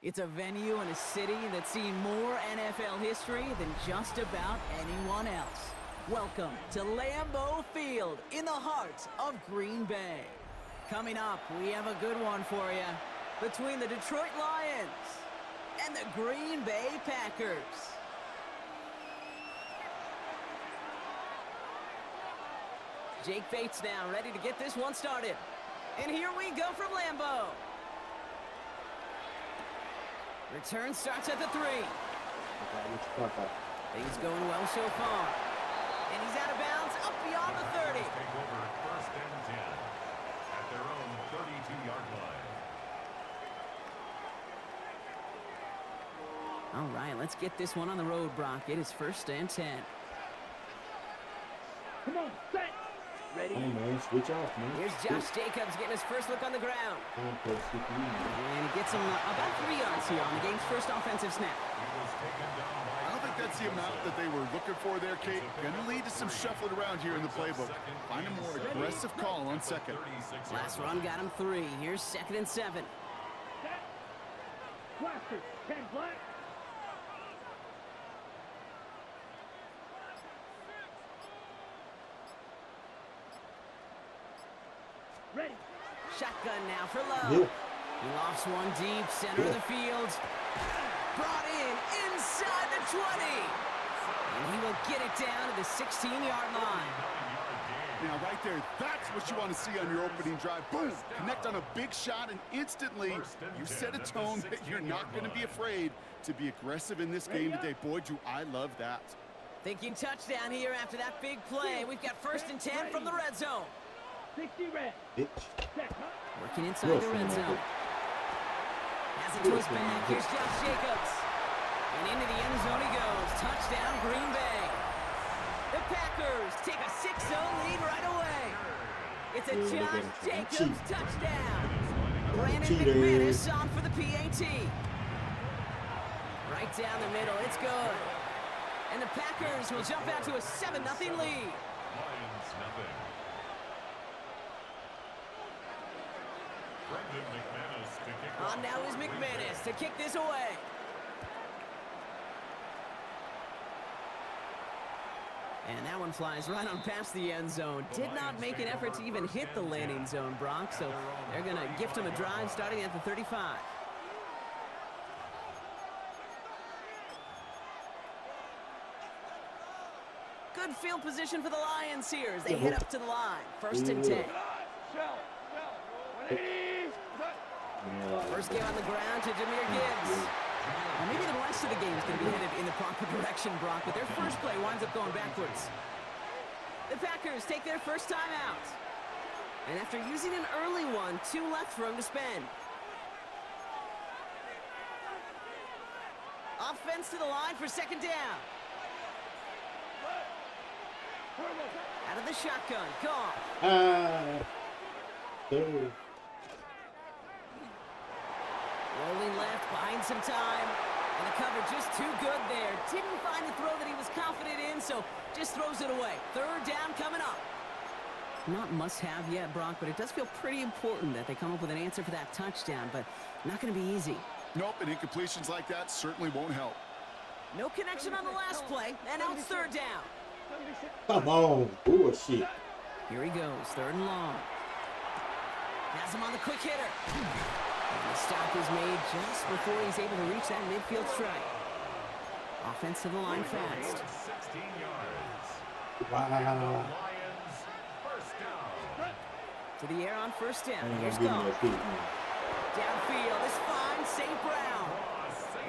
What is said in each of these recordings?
It's a venue and a city that's seen more NFL history than just about anyone else. Welcome to Lambeau Field in the heart of Green Bay. Coming up, we have a good one for you between the Detroit Lions and the Green Bay Packers. Jake Bates now ready to get this one started. And here we go from Lambeau. Return starts at the 3. Things going well so far. And he's out of bounds, up beyond the 30. Take over first and 10 at their own 32-yard line. All right, let's get this one on the road, Brock. It is first and 10. Come on, set. Ready? Hey man, switch off, man. Here's Josh Jacobs getting his first look on the ground. And he gets him about 3 yards here on the game's first offensive snap. I don't think that's the amount that they were looking for there, Kate. Going to lead to some shuffling around here in the playbook. Find a more aggressive call on second. Last run got him 3. Here's second and 7. Blaster, 10 black. Ready. Shotgun now for Love. He lofts one deep, center of the field. Brought in inside the 20. And he will get it down to the 16-yard line. Now, right there, that's what you want to see on your opening drive. Boom! Connect on a big shot, and instantly you set a tone that you're not going to be afraid to be aggressive in this game today. Boy, do I love that. Thinking touchdown here after that big play. We've got first and 10 from the red zone. 60 red. Working inside the red zone. Has it to his back. Here's Josh Jacobs. And into the end zone he goes. Touchdown, Green Bay. The Packers take a 6-0 lead right away. It's a Josh Jacobs touchdown. Brandon McManus on for the PAT. Right down the middle. It's good. And the Packers will jump out to a 7-0 lead. Lions nothing. On now is McManus to kick this away. And that one flies right on past the end zone. Did not make an effort to even hit the landing zone, Brock, so they're going to gift him a drive starting at the 35. Good field position for the Lions here as they head up to the line. First and 10. First game on the ground to Jahmyr Gibbs. Now maybe the rest of the game is going to be headed in the proper direction, Brock, but their first play winds up going backwards. The Packers take their first time out. And after using an early one, 2 left for him to spend. Offense to the line for second down. Out of the shotgun, Goff. Rolling left, buying some time. And the cover just too good there. Didn't find a throw that he was confident in, so just throws it away. Third down coming up. Not must-have yet, Brock, but it does feel pretty important that they come up with an answer for that touchdown, but not going to be easy. Nope, and incompletions like that certainly won't help. No connection on the last play, and now it's third down. Come on, bullshit. Here he goes, third and long. Has him on the quick hitter. And the stop is made just before he's able to reach that midfield strike. Offense to the line fast. 16 yards. Wow. Lions first down. To the air on first down. Here's Goff. Downfield is fine, St. Brown.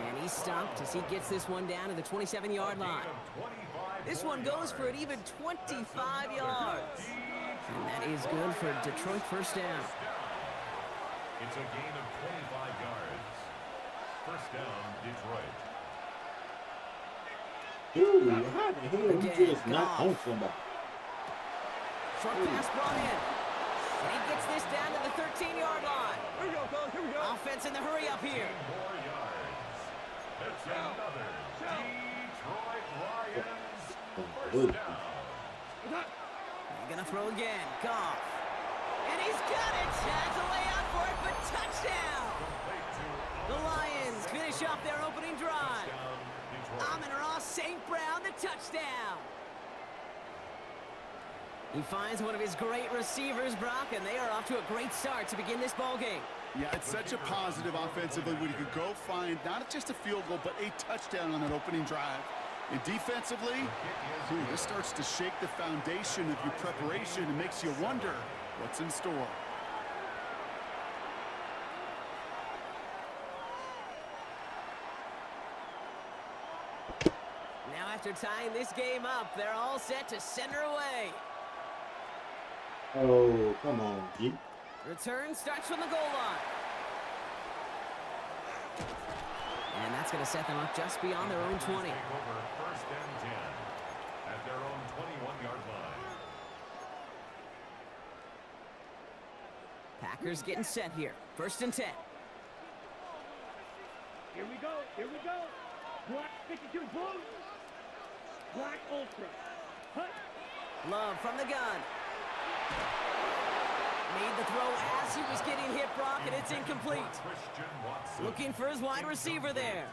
And he's stopped as he gets this one down to the 27-yard line. This one goes for an even 25 yards. And that is good for Detroit first down. It's a gain of 25 yards. First down, Detroit. Dude, how the hell you just not on somebody? Short pass brought in. And he gets this down to the 13-yard line. Here we go, fellas. Here we go. Offense in the hurry up here. 10 more yards. It's another Detroit Lions first down. He's going to throw again. Goff. And he's got it. Has a way out for it, but touchdown. The Lions touchdown. He finds one of his great receivers, Brock, and they are off to a great start to begin this ball game. Yeah, it's such a positive offensively when you could go find not just a field goal, but a touchdown on that opening drive. And defensively, this starts to shake the foundation of your preparation and makes you wonder what's in store. Now after tying this game up, they're all set to send her away. Oh, come on, G. Return starts from the goal line. And that's going to set them up just beyond their own 20. Take over first and 10 at their own 21-yard line. Packers getting set here. First and 10. Here we go. Here we go. Black 52 blue. Black ultra. Hut. Love from the gun. Made the throw as he was getting hit, Brock, and it's incomplete. Looking for his wide receiver there.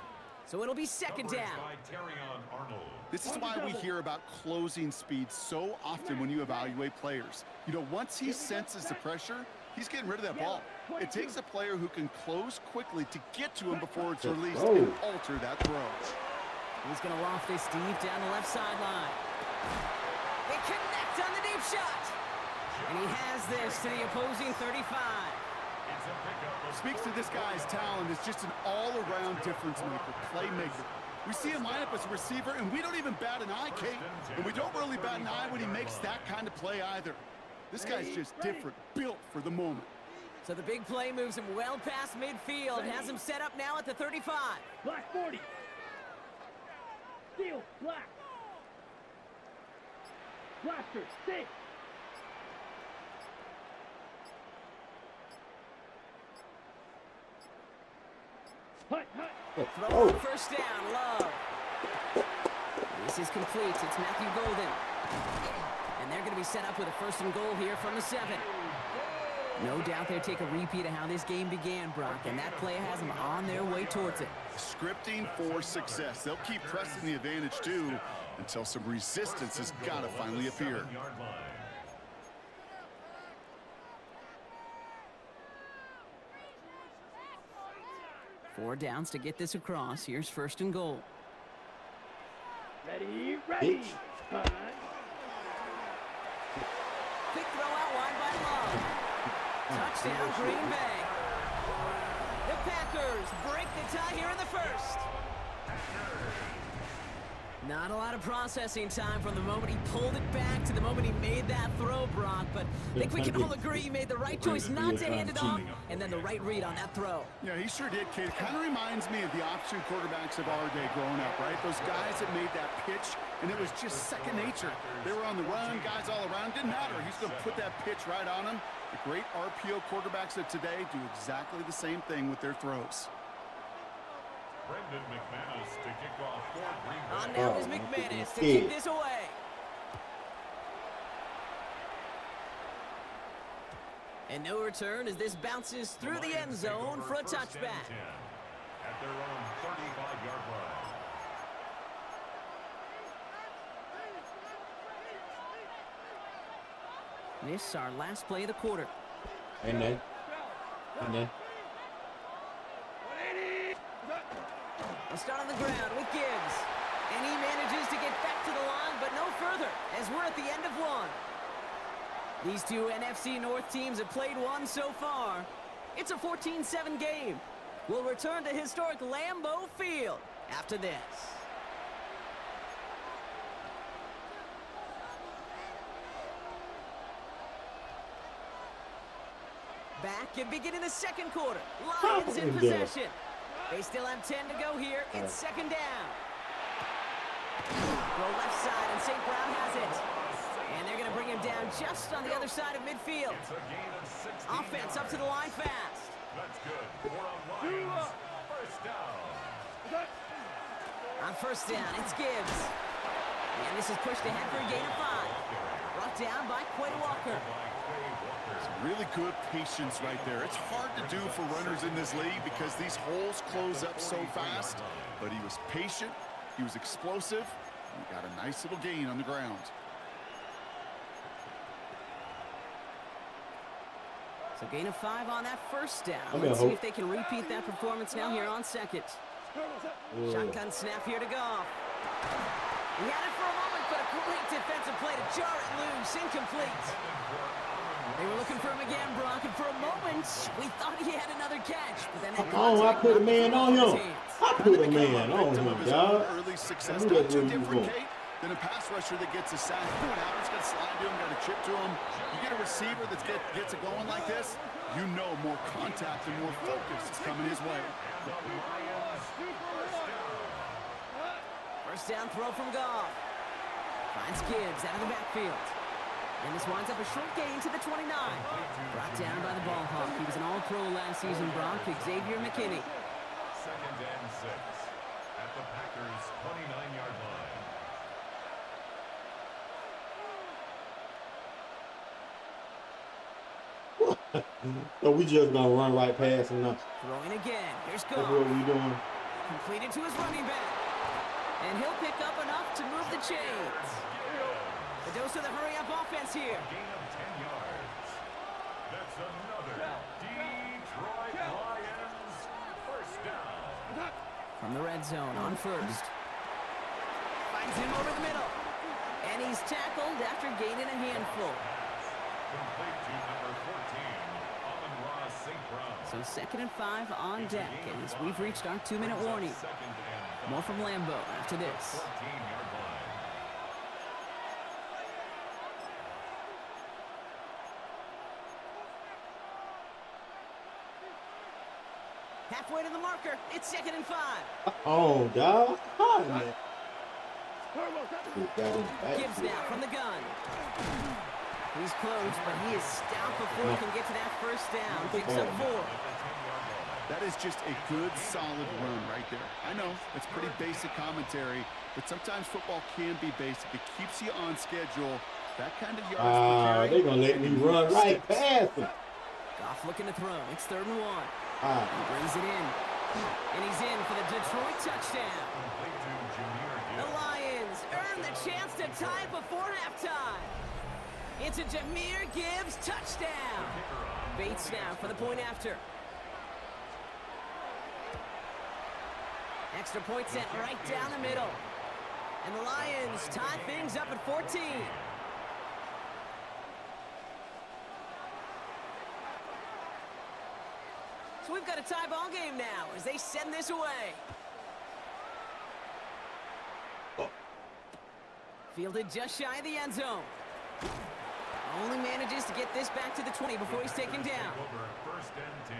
So it'll be second down. This is why we hear about closing speed so often when you evaluate players. You know, once he senses the pressure, he's getting rid of that ball. It takes a player who can close quickly to get to him before it's released and alter that throw. He's going to loft this deep down the left sideline. They connect on the deep shot. And he has this to the opposing 35. Speaks to this guy's talent as just an all-around difference maker, playmaker. We see him line up as a receiver, and we don't even bat an eye, Kate. And we don't really bat an eye when he makes that kind of play either. This guy's just different, built for the moment. So the big play moves him well past midfield, has him set up now at the 35. Black 40. Steel. Black. Blaster. 6. Hut, hut. Throw on first down, Love. This is complete. It's Matthew Golden. And they're going to be set up with a first and goal here from the 7. No doubt they'll take a repeat of how this game began, Brock, and that play has them on their way towards it. Scripting for success. They'll keep pressing the advantage, too, until some resistance has got to finally appear. 4 downs to get this across. Here's first and goal. Ready, ready. Hut. Quick throw out wide by Love. Touchdown, Green Bay. The Packers break the tie here in the first. Not a lot of processing time from the moment he pulled it back to the moment he made that throw, Brock. But I think we can all agree he made the right choice not to hand it off, and then the right read on that throw. Yeah, he sure did, kid. Kind of reminds me of the option quarterbacks of our day growing up, right? Those guys that made that pitch, and it was just second nature. They were on the run, guys all around. Didn't matter. He's going to put that pitch right on him. The great RPO quarterbacks of today do exactly the same thing with their throws. Brendan McManus to kick off for Green Bay. On now is McManus to kick this away. And no return as this bounces through the end zone for a touchback. At their own 35-yard line. This is our last play of the quarter. And then. A start on the ground with Gibbs. And he manages to get back to the line, but no further, as we're at the end of one. These two NFC North teams have played one so far. It's a 14-7 game. We'll return to historic Lambeau Field after this. Back and beginning the second quarter. Lions in possession. They still have 10 to go here. It's second down. Go left side, and St. Brown has it. And they're going to bring him down just on the other side of midfield. Offense up to the line fast. That's good. More on Lions. First down. On first down, it's Gibbs. And this is pushed ahead for a gain of 5. Brought down by Quay Walker. Really good patience right there. It's hard to do for runners in this league because these holes close up so fast. But he was patient, he was explosive, You got a nice little gain on the ground. So gain of 5 on that first down. Let's see if they can repeat that performance now here on second. Shotgun snap here to Goff. He had it for a moment, but a great defensive play to jar it loose. Incomplete. They were looking for him again, Brock, and for a moment, we thought he had another catch. But then that I put a man on him. I put a man on him, dog. Early success, not too different, Kate, than a pass rusher that gets a sack. You know what happens? Got to slide to him, got to chip to him. You get a receiver that gets it going like this, you know more contact and more focus is coming his way. First down throw from Goff. Finds Gibbs out of the backfield. And this winds up a short gain to the 29. Brought down by the ball hawk. He was an all-pro last season, Brock. Xavier McKinney. 2nd and 6 at the Packers' 29-yard line. So we just gonna run right past him now. Throwing again. Here's That's Goff. what we doing. Completed to his running back. And he'll pick up enough to move the chains. The dose of the hurry-up offense here. Gain of 10 yards. That's another Detroit Lions first down. From the red zone on first. Finds him over the middle. And he's tackled after gaining a handful. Complete to number 14, Amon-Ra St. Brown. So 2nd and 5 on deck as we've reached our 2-minute warning. More from Lambeau after this. 14-yard line. Halfway to the marker. It's 2nd and 5. Oh, dog. Hi, man. Gibbs now from the gun. He's close, but he is stout before he can get to that first down. Picks up 4. That is just a good, solid run right there. I know, it's pretty basic commentary, but sometimes football can be basic. It keeps you on schedule. That kind of yards per carry. They're going to let me run right past him. Goff looking to throw. It's 3rd and 1. He brings it in. And he's in for the Detroit touchdown. The Lions earn the chance to tie before halftime. It's a Jahmyr Gibbs touchdown. Bates now for the point after. Extra point set right down the middle. And the Lions tie things up at 14. So we've got a tie ball game now as they send this away. Fielded just shy of the end zone. Only manages to get this back to the 20 before he's taken down. Over 1st and 10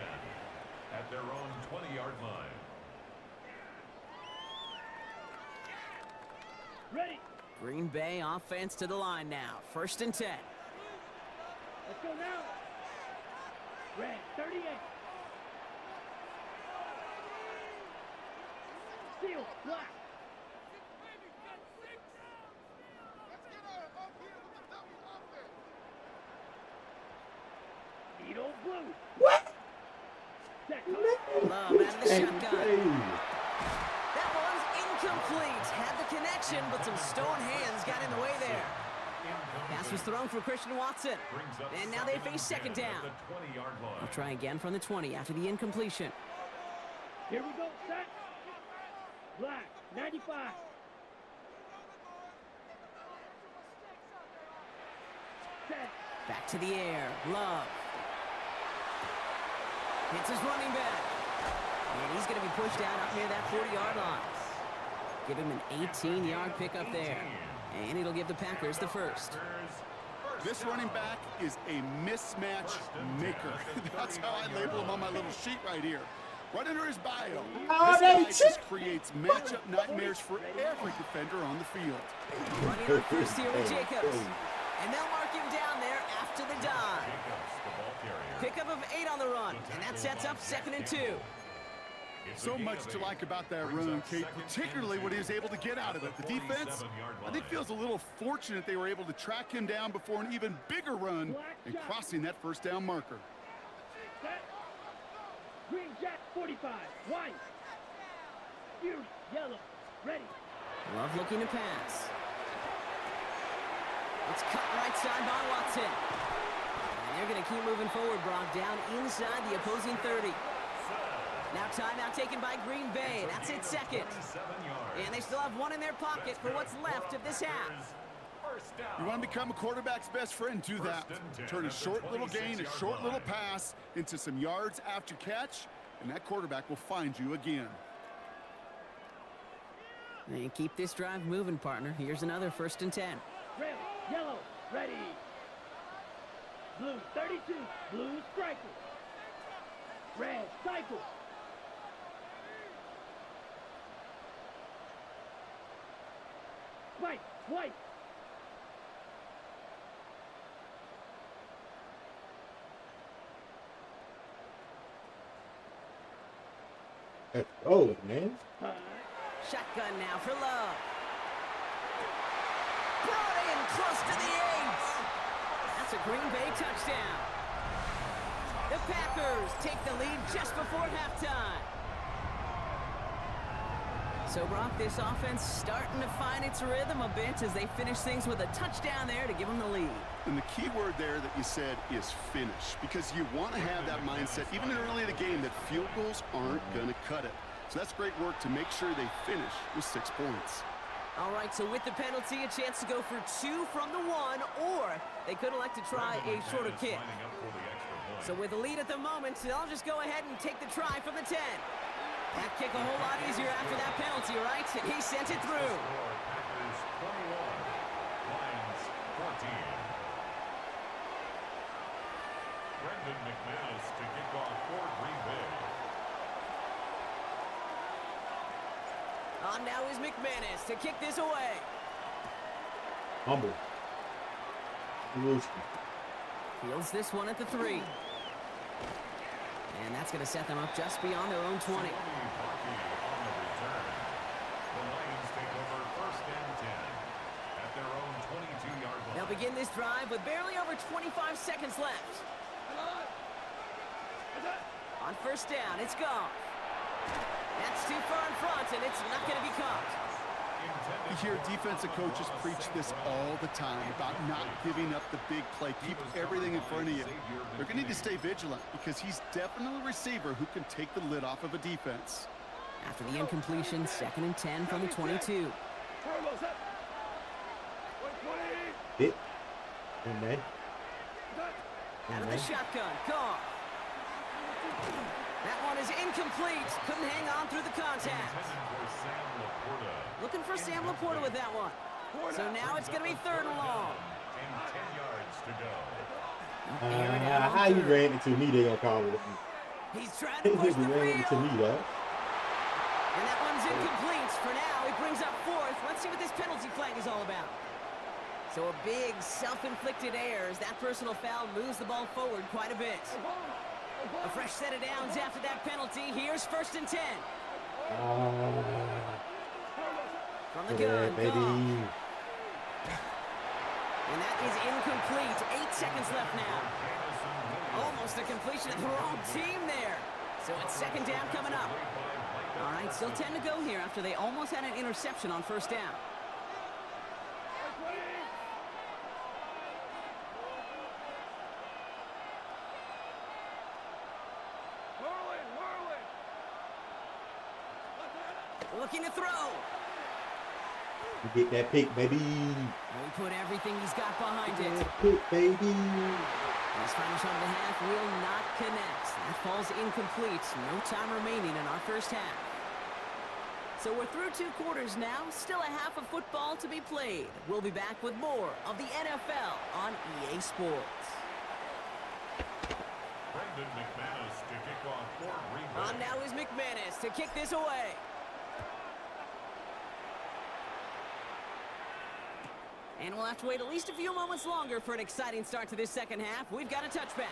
at their own 20-yard line. Ready. Green Bay offense to the line now. 1st and 10. Let's go now. Red 38. Steel black. Needle blue. What? Love out of the shotgun. That one's incomplete. Had the connection, but some stone hands got in the way there. Pass was thrown for Christian Watson. And now they face 2nd down. They'll try again from the 20 after the incompletion. Here we go, set. Black, 95. Set. Back to the air. Love. Hits his running back. And he's going to be pushed out up near that 40-yard line. Give him an 18-yard pickup there. And it'll give the Packers the first. This running back is a mismatch maker. That's how I label him on my little sheet right here. Right under his bio. This guy just creates matchup nightmares for every defender on the field. Running up first here with Jacobs. And they'll mark him down there after the dive. Pickup of 8 on the run. And that sets up 2nd and 2. So much to like about that run, Kate, particularly what he was able to get out of it. The defense, I think, feels a little fortunate they were able to track him down before an even bigger run and crossing that 1st down marker. Set. Green jet 45. White. Fury yellow. Ready. Love looking to pass. It's cut right side by Watson. And they're going to keep moving forward, Brock, down inside the opposing 30. Now timeout taken by Green Bay. That's its second. And they still have one in their pocket for what's left of this half. You want to become a quarterback's best friend, do that. Turn a short little gain, a short little pass into some yards after catch, and that quarterback will find you again. And keep this drive moving, partner. Here's another 1st and 10. Red, yellow, ready. Blue, 32. Blue, striker. Red, cycle. White, white. Let's go, man. Shotgun now for Love. Brought in close to the 8. That's a Green Bay touchdown. The Packers take the lead just before halftime. So, Brock, this offense starting to find its rhythm a bit as they finish things with a touchdown there to give them the lead. And the key word there that you said is finish, because you want to have that mindset, even early in the game, that field goals aren't going to cut it. So that's great work to make sure they finish with 6 points. All right, so with the penalty, a chance to go for 2 from the 1, or they could elect to try a shorter kick. So with the lead at the moment, they'll just go ahead and take the try from the 10. That kick a whole lot easier after that penalty, right? And he sent it through. Packers 21, Lions 14. Brendan McManus to kick off for Green Bay. On now is McManus to kick this away. Humble. Fields this one at the 3. And that's going to set them up just beyond their own 20. They'll begin this drive with barely over 25 seconds left. On 1st down, it's gone. That's too far in front, and it's not going to be caught. You hear defensive coaches preach this all the time about not giving up the big play. Keep everything in front of you. They're going to need to stay vigilant because he's definitely a receiver who can take the lid off of a defense. After the incompletion, 2nd and 10 from the 22. Hit. And then. Out of the shotgun, gone. That one is incomplete. Couldn't hang on through the contact. Looking for Sam Laporta with that one. So now it's going to be 3rd and long. How you ran into me, they gonna call it. He's trying to push the ran into field. me, though. And that one's incomplete. For now, it brings up 4th. Let's see what this penalty flag is all about. So a big self-inflicted error as that personal foul moves the ball forward quite a bit. A fresh set of downs after that penalty. Here's 1st and 10. From the gun, baby. And that is incomplete. 8 seconds left now. Almost a completion of the wrong team there. So it's 2nd down coming up. All right, still 10 to go here after they almost had an interception on 1st down. Looking to throw. You get that pick, baby. And we put everything he's got behind it. That pick, baby. His final shot of the half will not connect. That falls incomplete. No time remaining in our 1st half. So we're through 2 quarters now. Still a half of football to be played. We'll be back with more of the NFL on EA Sports. Brendan McManus to kick off for Green Bay. On now is McManus to kick this away. And we'll have to wait at least a few moments longer for an exciting start to this 2nd half. We've got a touchback.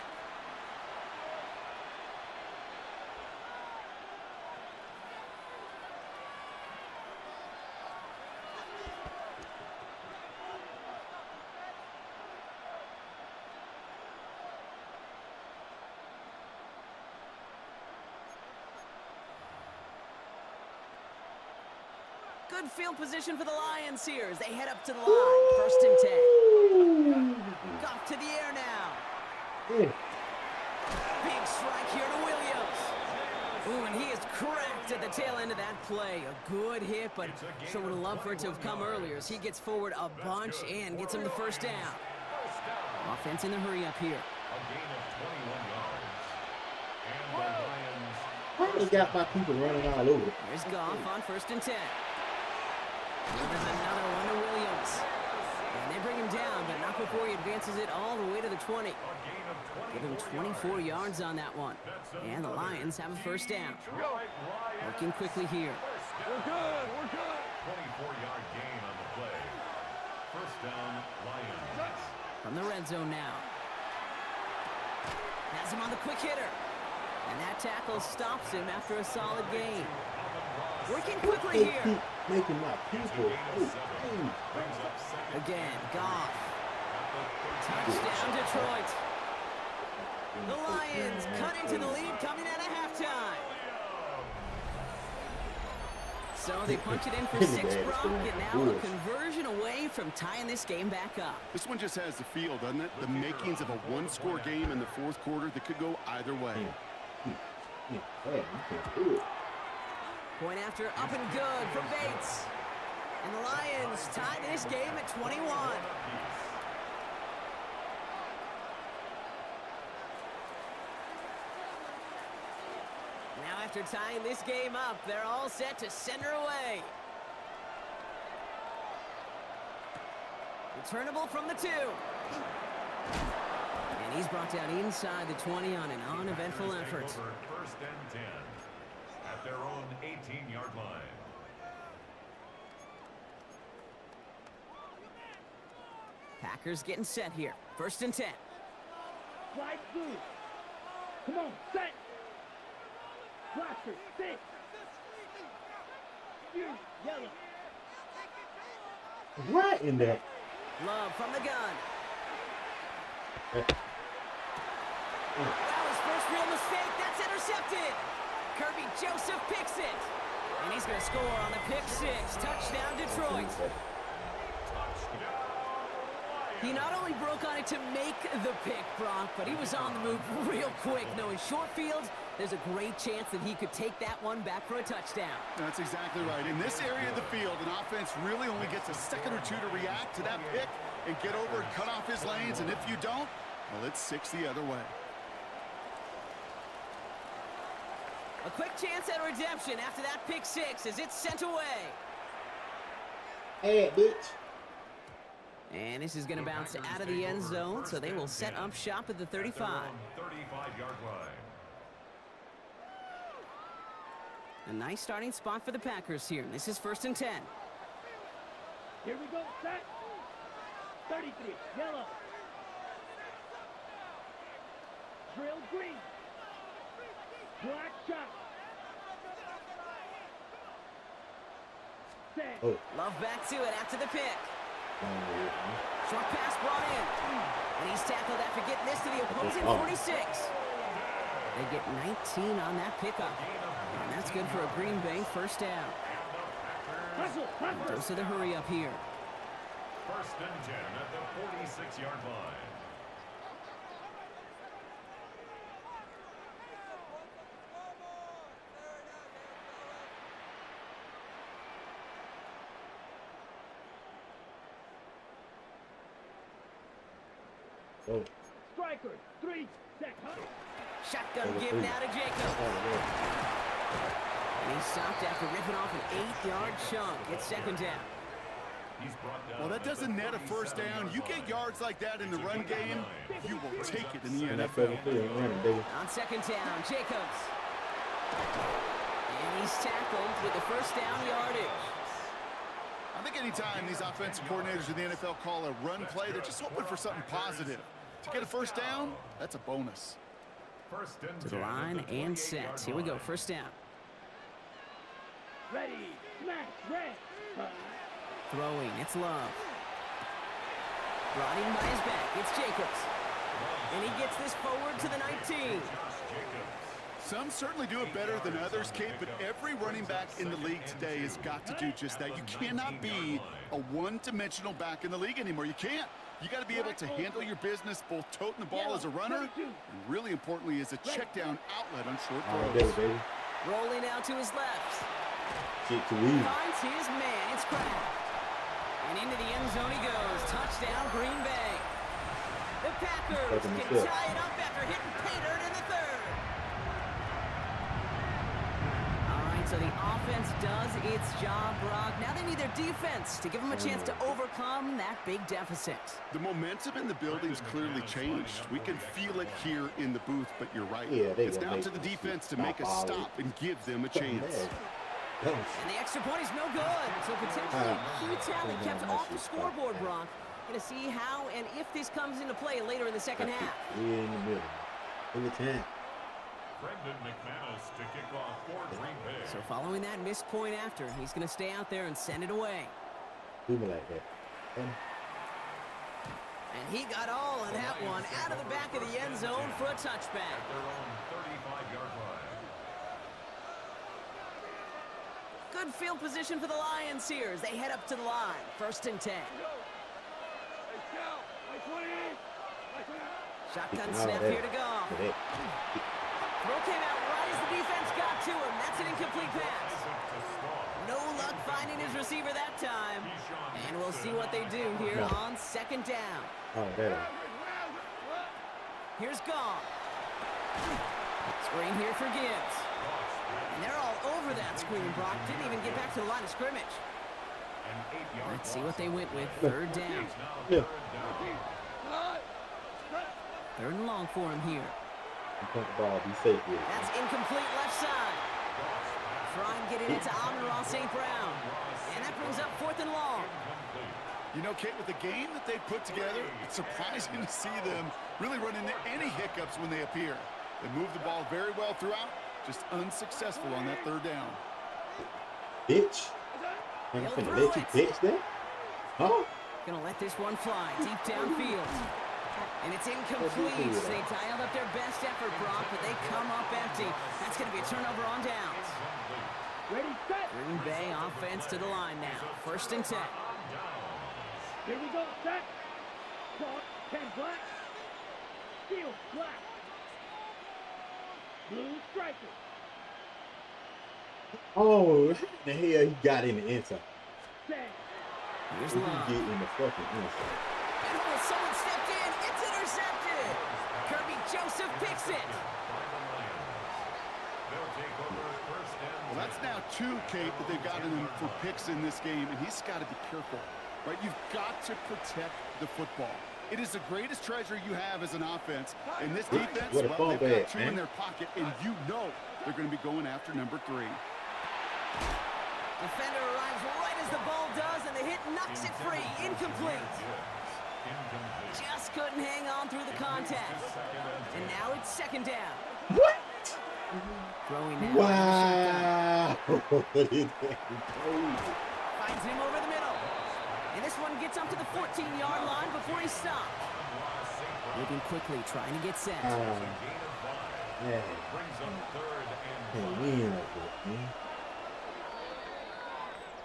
Good field position for the Lions here as they head up to the line. First and 10. Goff to the air now. Yeah. Big strike here to Williams. Ooh, and he is cracked at the tail end of that play. A good hit, but sure would have loved for it to have come earlier as he gets forward a bunch and gets him the first down. Offense in the hurry up here. A gain of 21 yards. And the Lions. Why they got my people running all over? Here's Goff on first and 10. There's another one to Williams. And they bring him down, but not before he advances it all the way to the 20. Give him 24 yards on that one. And the Lions have a first down. Working quickly here. We're good. 24-yard gain on the play. First down, Lions. From the red zone now. Has him on the quick hitter. And that tackle stops him after a solid gain. Working quickly They here. keep making my people. Again, Goff. Touchdown, Detroit. The Lions cut into the lead coming out of halftime. So they punch it in for 6, Brock, and now a conversion away from tying this game back up. This one just has the feel, doesn't it? The makings of a one-score game in the fourth quarter that could go either way. Point after up and good from Bates. And the Lions tie this game at 21. Now after tying this game up, they're all set to send her away. Returnable from the 2. And he's brought down inside the 20 on an uneventful effort. First and 10 at their own 18-yard line. Packers getting set here. First and 10. Slide through. Come on, set. Blaster, 6. You, yellow. Right in that. Love from the gun. Uh, That was first real mistake. That's intercepted. Kirby Joseph picks it. And he's going to score on the pick 6. Touchdown, Detroit. He not only broke on it to make the pick, Brock, but he was on the move real quick. Knowing short field, there's a great chance that he could take that one back for a touchdown. That's exactly right. In this area of the field, an offense really only gets a second or two to react to that pick and get over and cut off his lanes. And if you don't, well, it's 6 the other way. A quick chance at redemption after that pick 6 as it's sent away. hey, bitch. And this is going to bounce out of the end zone, so they will set up shop at the 35. 35-yard line. A nice starting spot for the Packers here. This is first and 10. Here we go, set. 33, yellow. Drill green. Black shot. Set. Oh. Love back to it after the pick. Short pass brought in. And he's tackled after getting this to the opposing 46. They get 19 on that pickup. And that's good for a Green Bay first down. Hustle, hustle. Goes to the hurry up here. First and 10 at the 46-yard line. Oh. Striker, 3, set, huh? Shotgun give now to Jacob. And he's stopped after ripping off an 8-yard chunk. It's second down. He's brought down. Well, that doesn't net a first down. You get yards like that in the run game, you will take it in the NFL NFL. clear and running, baby. On second down, Jacobs. And he's tackled with the first down yardage. I think anytime these offensive coordinators in the NFL call a run play, they're just hoping for something positive. To get a first down, that's a bonus. First and To the 10 at line the and 28-yard set. Here we go, line. first down. Ready, smash, red. Throwing, it's Love. Brought in by his back, it's Jacobs. And he gets this forward to the 19. Some certainly do it better than others, Kate, but every running back in the league today has got to do just that. You cannot be a one-dimensional back in the league anymore. You can't. You got to be able to handle your business, both toting the ball as a runner, and really importantly, as a check-down outlet on short throws. Baby. Rolling out to his left. Shit too easy. Finds his man. It's Kraft. And into the end zone he goes. Touchdown, Green Bay. The Packers can tie it up after hitting pay dirt in the third. All right, so the offense does its job, Brock. Now they need their defense to give them a chance to overcome that big deficit. The momentum in the building's clearly changed. We can feel it here in the booth, but you're right. Yeah, it's down to the defense to make a stop and give them a chance. And the extra point is no good. So potentially key talent kept off the scoreboard, Brock. Going to see how and if this comes into play later in the second half. In the middle. Every time. Brendan McManus to kick off for Green Bay. So following that missed point after, he's going to stay out there and send it away. Do me like that. And he got all on that one out of the back of the end zone for a touchback. At their own 35-yard line. Good field position for the Lions here as they head up to the line. 1st and 10. Shotgun snap here to go. Throw came out right as the defense got to him. That's an incomplete pass. No luck finding his receiver that time. And we'll see what they do here on 2nd down. Oh, there. Here's Gong. Screen here for Gibbs. And they're all over that screen, Brock. Didn't even get back to the line of scrimmage. Let's see what they went with. 3rd down. Yeah. 3rd and long for him here. You put the ball, be safe with it. That's incomplete left side. Try and get it into Amon-Ra St. Brown. And that brings up 4th and long. You know, Kate, with the game that they put together, it's surprising to see them really run into any hiccups when they appear. They move the ball very well throughout, just unsuccessful on that 3rd down. Bitch. I'm finna let you bitch that? Huh? Gonna let this one fly deep downfield. And it's incomplete. They dialed up their best effort, Brock, but they come up empty. That's going to be a turnover on downs. Ready, set. Green Bay offense to the line now. 1st and 10. Here we go, set. Clock, 10 black. Steel, black. Blue striker. Oh, the hell he got in the inside. Set. Here's He Love. get in the fucking inside. And someone stepped in. It's intercepted. Kirby Joseph picks it. Well, that's now 2, Kate, that they've gotten him for picks in this game, and he's got to be careful, right? You've got to protect the football. It is the greatest treasure you have as an offense. And this defense, well, they've got 2 in their pocket, and you know they're going to be going after number 3. Defender arrives right as the ball does, and the hit knocks it free. Incomplete. Just couldn't hang on through the contact. And now it's 2nd down. What? Throwing now. Wow. Finds him over the middle. And this one gets up to the 14-yard line before he stopped. Moving quickly, trying to get set. Yeah.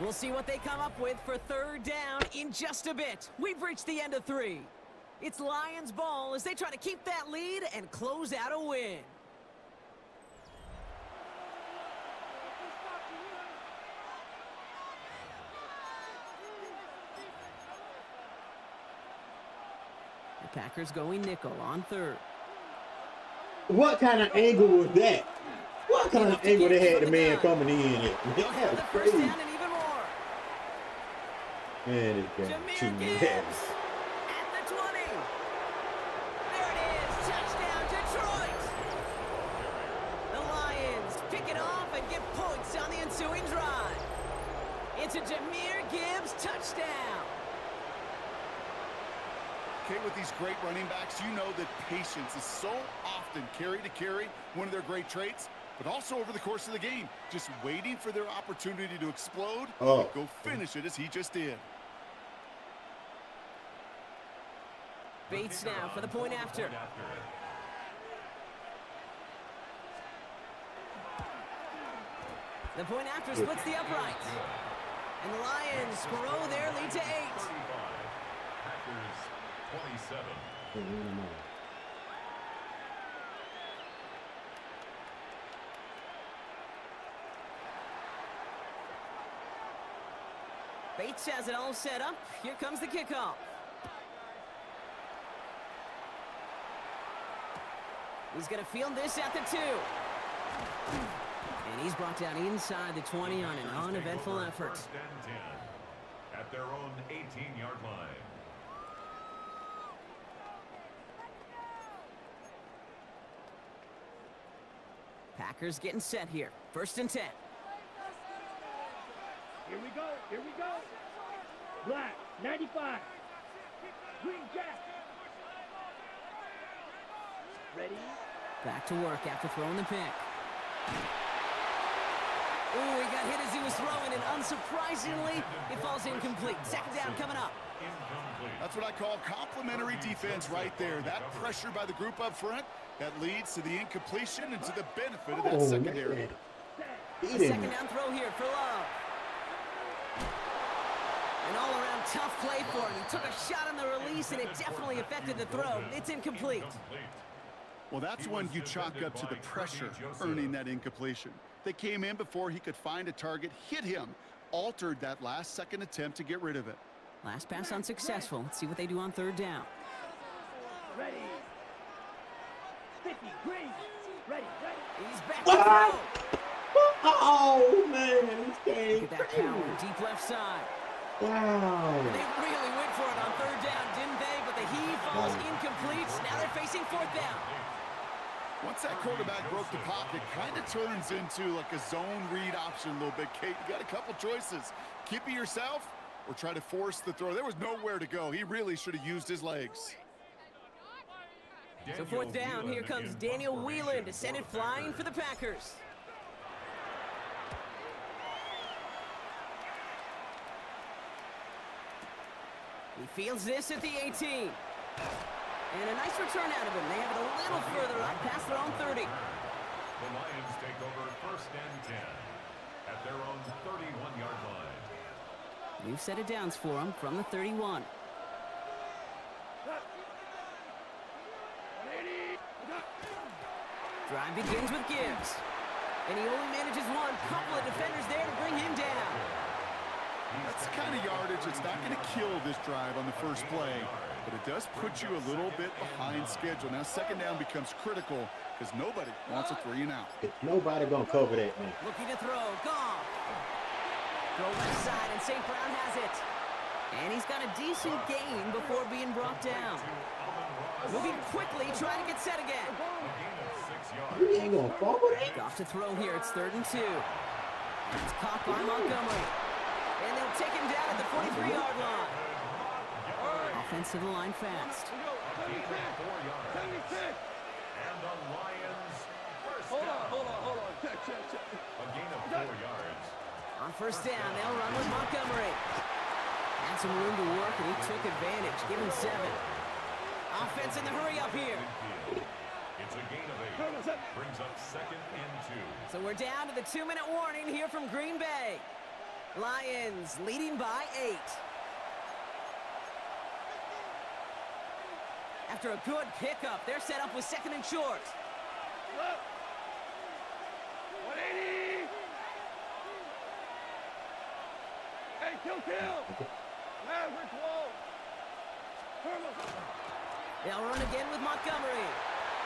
We'll see what they come up with for 3rd down in just a bit. We've reached the end of 3. It's Lions ball as they try to keep that lead and close out a win. The Packers going nickel on 3rd. What kind of angle was that? What kind of angle they had the man coming in at? They'll have the 1st down and even more. Man, this guy Jahmyr cheating. Gibbs at the 20. There it is. Touchdown, Detroit. The Lions pick it off and get points on the ensuing drive. It's a Jahmyr Gibbs touchdown. Okay, with these great running backs, you know that patience is so often carry to carry, one of their great traits, but also over the course of the game, just waiting for their opportunity to explode and go finish it as he just did. Bates now for the point after. The point after splits the uprights. And the Lions grow their lead to 8. 35. Packers 27. Bates has it all set up. Here comes the kickoff. He's going to field this at the 2. And he's brought down inside the 20 on an uneventful effort. First and 10 at their own 18-yard line. Packers getting set here. First and 10. Here we go. Here we go. Black, 95. Green Jack. Ready? Back to work after throwing the pick. Ooh, he got hit as he was throwing, and unsurprisingly, it falls incomplete. Second down coming up. Incomplete. That's what I call complimentary defense right there. That pressure by the group up front, that leads to the incompletion and to the benefit of that secondary. A second down throw here for Love. An all-around tough play for him. He took a shot on the release, and it definitely affected the throw. It's incomplete. Well, that's when you chalk up to the pressure earning that incompletion. They came in before he could find a target, hit him, altered that last-second attempt to get rid of it. Last pass unsuccessful. Let's see what they do on third down. Ready. 50. Green. Ready. Ready. He's back to throw. Oh, man. This game Look at that crazy. power, deep left side. Wow. They really went for it on third down, didn't they? But the heave falls incomplete. Now they're facing fourth down. Once that quarterback broke the pocket, kind of turns into like a zone read option a little bit, Kate. You got a couple choices. Keep it yourself or try to force the throw. There was nowhere to go. He really should have used his legs. So fourth down, here comes Daniel Whelan to send it flying for the Packers. He fields this at the 18. And a nice return out of him. They have it a little further up past their own 30. The Lions take over first and 10 at their own 31-yard line. New set of downs for him from the 31. Drive begins with Gibbs. And he only manages one. Couple of defenders there to bring him down. That's the kind of yardage that's not going to kill this drive on the first play, but it does put you a little bit behind schedule. Now second down becomes critical because nobody wants a 3 and out. It's nobody going to cover that, man. Looking to throw. Goff. Go left side, and St. Brown has it. And he's got a decent gain before being brought down. Moving quickly, trying to get set again. You ain't going to fumble that? Goff to throw here. It's 3rd and 2. It's caught by Montgomery. And they'll take him down at the 43-yard line. Offensive line fast. 4 yards. And the Lions first down. Hold on. Check. A gain of 4 yards. On first down, they'll run with Montgomery. Had some room to work, and he took advantage. Give him 7. Offense in the hurry up here. It's a gain of 8. Brings up 2nd and 2. So we're down to the 2-minute warning here from Green Bay. Lions leading by 8. After a good pickup, they're set up with 2nd and short. 180. Hey, kill. We're close. They'll run again with Montgomery.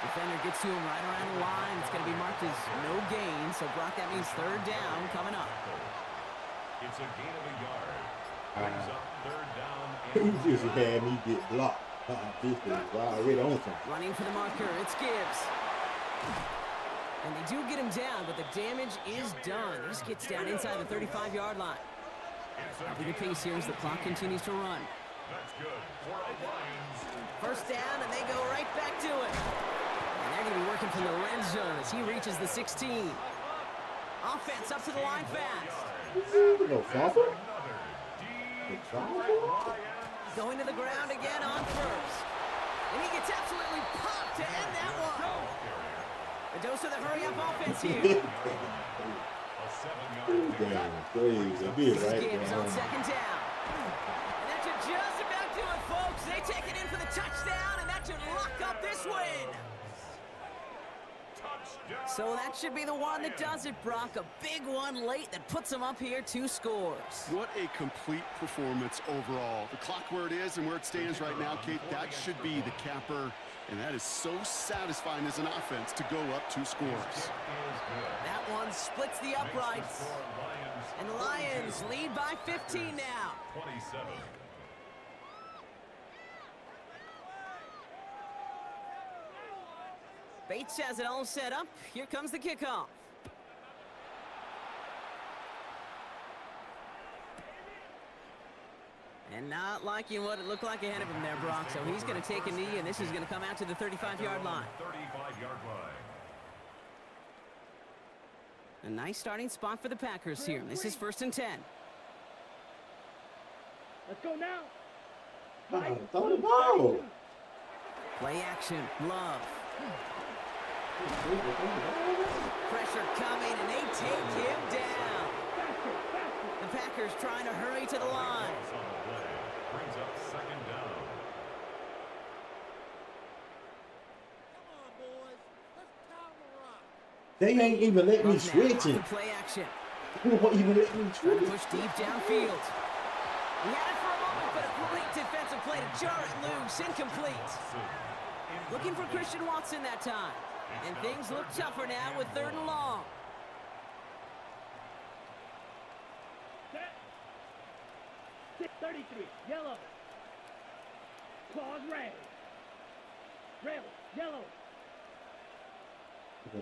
Defender gets to him right around the line. It's going to be marked as no gain. So, Brock, that means 3rd down coming up. It's a gain of a yard. Brings up 3rd down. You just had me get blocked. This is already on something. Running for the marker, it's Gibbs. And they do get him down, but the damage is done. This gets down inside the 35-yard line. Upping the pace here as the clock continues to run. That's good for the Lions. First down, and they go right back to it. And they're going to be working from the red zone as he reaches the 16. Offense up to the line fast. No fumble? Going to the ground again on first. And he gets absolutely popped to end that one. A dose of the hurry-up offense here. A 7-yard game. Crazy. Be This is right Gibbs there. on second down. And that should just about do it, folks. They take it in for the touchdown, and that should lock up this win. So that should be the one that does it, Brock. A big one late that puts them up here 2 scores. What a complete performance overall. The clock where it is and where it stands right now, Kate, that should be the capper. And that is so satisfying as an offense to go up 2 scores. That one splits the uprights. And the Lions lead by 15 now. 27. Bates has it all set up. Here comes the kickoff. And not liking what it looked like ahead of him there, Brock. So he's going to take a knee, and this is going to come out to the 35-yard line. 35-yard line. A nice starting spot for the Packers here. This is 1st and 10. Let's go now. Oh, throw the ball. Play action. Love. Pressure coming, and they take him down. The Packers trying to hurry to the line. On the play. Brings up 2nd down. They ain't even let me Runs now switch off it. the play action. They won't even let me Trying switch to it. push deep downfield. He had it for a moment, but a great defensive play to jar it loose. Incomplete. Looking for Christian Watson that time. And things look tougher now with 3rd and long. Set. 633. Yellow. Claws red. Red. Yellow.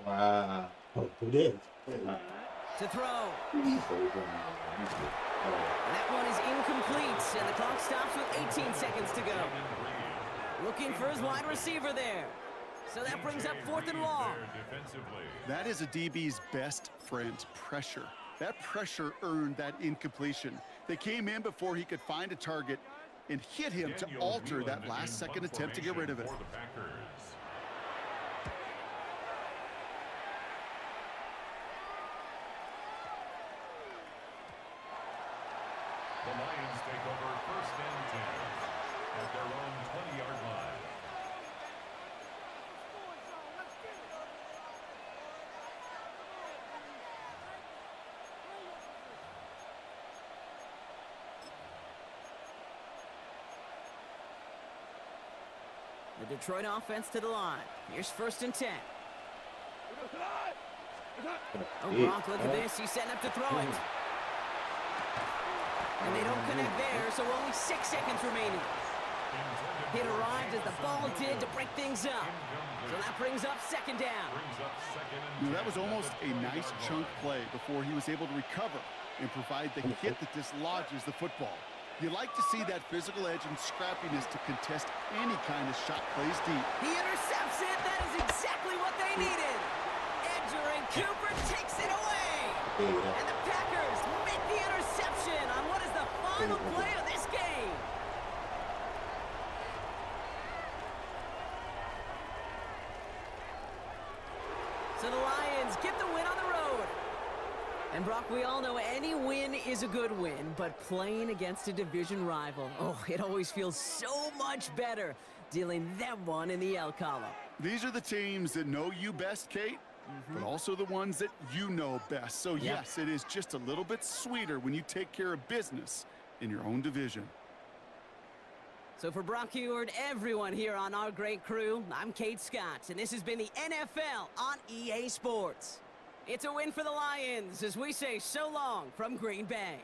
Wow. Oh, who did? To throw. And that one is incomplete. And the clock stops with 18 seconds to go. Looking for his wide receiver there. So that brings up 4th and long. That is a DB's best friend, pressure. That pressure earned that incompletion. They came in before he could find a target and hit him to alter that last-second attempt to get rid of it. The Lions take over 1st and 10 at their own 20-yard line. The Detroit offense to the line. Here's 1st and 10. Oh, Gronk, look at this. He's setting up to throw it. And they don't connect there, so only 6 seconds remaining. Hit arrived as the ball did to break things up. So that brings up 2nd down. You know, that was almost a nice chunk play before he was able to recover and provide the hit that dislodges the football. You like to see that physical edge and scrappiness to contest any kind of shot plays deep. He intercepts it. That is exactly what they needed. Edger and Cooper takes it away. And the Packers make the interception on what is the final play of this game. So the Lions get the win on the road. And Brock, we all know any win is a good win, but playing against a division rival, oh, it always feels so much better dealing them one in the L column. These are the teams that know you best, Kate, but also the ones that you know best. So yes, it is just a little bit sweeter when you take care of business in your own division. So for Brock Heward, everyone here on our great crew, I'm Kate Scott, and this has been the NFL on EA Sports. It's a win for the Lions as we say so long from Green Bay.